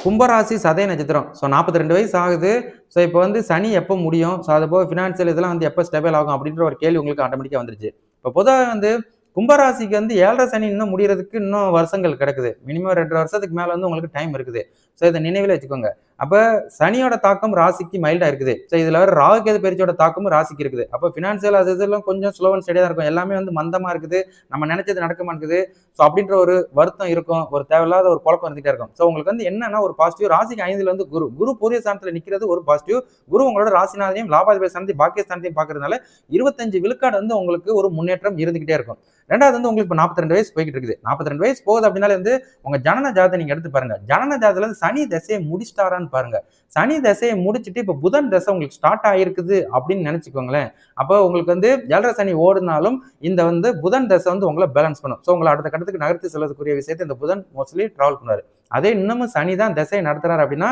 கும்பராசி சதய நட்சத்திரம். ஸோ 42 வயசு ஆகுது. ஸோ இப்போ வந்து சனி எப்போ முடியும்? ஸோ அது போக ஃபினான்சியல் இதெல்லாம் வந்து எப்போ ஸ்டேபிள் ஆகும்? அப்படின்ற ஒரு கேள்வி உங்களுக்கு ஆட்டோமேட்டிக்கா வந்துருச்சு. இப்போ பொதுவாக வந்து கும்பராசிக்கு வந்து 7.5 சனி இன்னும் முடியறதுக்கு இன்னும் வருஷங்கள் கிடக்குது. மினிமம் 2 வருஷத்துக்கு மேல வந்து உங்களுக்கு டைம் இருக்குது. ஸோ இதை நினைவில் வச்சுக்கோங்க. அப்ப சனியோட தாக்கம் ராசிக்கு மைல்டா இருக்குது. ஸோ இதுல வேற ராகு கேது பயிற்சியோட தாக்கமும் ராசிக்கு இருக்குது. அப்ப ஃபினான்சியல் அது இதெல்லாம் கொஞ்சம் ஸ்லோ அண்ட் ஸ்டடியா தான் இருக்கும். எல்லாமே வந்து மந்தமா இருக்குது. நம்ம நினைச்சது நடக்க மாட்டேங்குது. ஸோ அப்படின்ற ஒரு வருத்தம் இருக்கும். ஒரு தேவையில்லாத ஒரு குழப்பம் இருந்துகிட்டே இருக்கும். ஸோ உங்களுக்கு வந்து என்னன்னா ஒரு பாசிட்டிவ் ராசிக்கு 5ல வந்து குரு. குரு பூரிய ஸ்தானத்துல நிக்கிறது ஒரு பாசிட்டிவ். குரு உங்களோட ராசிநாதையும் லாபாதிபதி ஸ்தானத்தையும் பாக்கியஸ்தானத்தையும் பாக்குறதுனால 25 விழுக்காடு வந்து உங்களுக்கு ஒரு முன்னேற்றம் இருந்துகிட்டே இருக்கும். ரெண்டாவது வந்து உங்களுக்கு இப்போ 42 வயசு போய்கிட்டு இருக்குது. 42 வயசு போகுது அப்படின்னாலே வந்து உங்க ஜனன ஜாதத்தை நீங்க எடுத்து பாருங்க. ஜனன ஜாதத்துல இருந்து சனி தசையை முடிச்சிட்டாரான்னு பாருங்க. சனி தசையை முடிச்சுட்டு இப்ப புதன் தசை உங்களுக்கு ஸ்டார்ட் ஆயிருக்குது அப்படின்னு நினைச்சுக்கோங்களேன். அப்போ உங்களுக்கு வந்து 7.5 சனி ஓடுனாலும் இந்த வந்து புதன் தசை வந்து உங்களை பேலன்ஸ் பண்ணும். ஸோ உங்களை அடுத்த கட்டத்துக்கு நகர்த்தி செல்லக்கூடிய விஷயத்தை இந்த புதன் மோஸ்ட்லி டிராவல் பண்ணுவாரு. அதே இன்னமும் சனி தான் திசையை நடத்துறாரு அப்படின்னா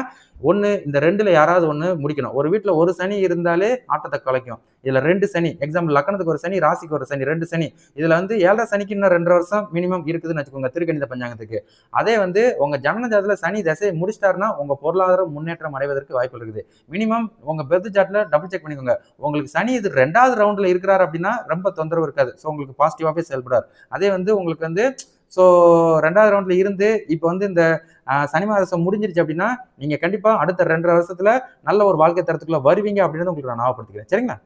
ஒண்ணு இந்த ரெண்டுல யாராவது ஒண்ணு முடிக்கணும். ஒரு வீட்டுல ஒரு சனி இருந்தாலே ஆட்டத்தை கலைக்கும். இதுல 2 சனி, எக்ஸாம்பிள் லக்னத்துக்கு ஒரு சனி, ராசிக்கு ஒரு சனி, 2 சனி. இதுல வந்து 7.5 சனிக்கு இன்னும் 2 வருஷம் மினிமம் இருக்குதுன்னு வச்சுக்கோங்க திருக்கணித பஞ்சாங்கத்துக்கு. அதே வந்து உங்க ஜனன ஜாதத்துல சனி தசையை முடிச்சிட்டாருன்னா உங்க பொருளாதார முன்னேற்றம் அடைவதற்கு வாய்ப்பு இருக்குது. மினிமம் உங்க பெர்த் சார்ட்ல டபுள் செக் பண்ணிக்கோங்க. உங்களுக்கு சனி இது 2வது ரவுண்ட்ல இருக்கிறாரு அப்படின்னா ரொம்ப தொந்தரவு இருக்காது. ஸோ உங்களுக்கு பாசிட்டிவாவே செயல்படாது. அதே வந்து உங்களுக்கு வந்து ஸோ 2வது ரவுண்ட்ல இருந்து இப்போ வந்து இந்த சனி மாதம் முடிஞ்சிருச்சு அப்படின்னா நீங்க கண்டிப்பா அடுத்த 2.5 வருஷத்துல நல்ல ஒரு வாழ்க்கை தரத்துக்குள்ள வருவீங்க அப்படின்னு உங்களுக்கு நான் ஞாபகப்படுத்திக்கிறேன். சரிங்களா?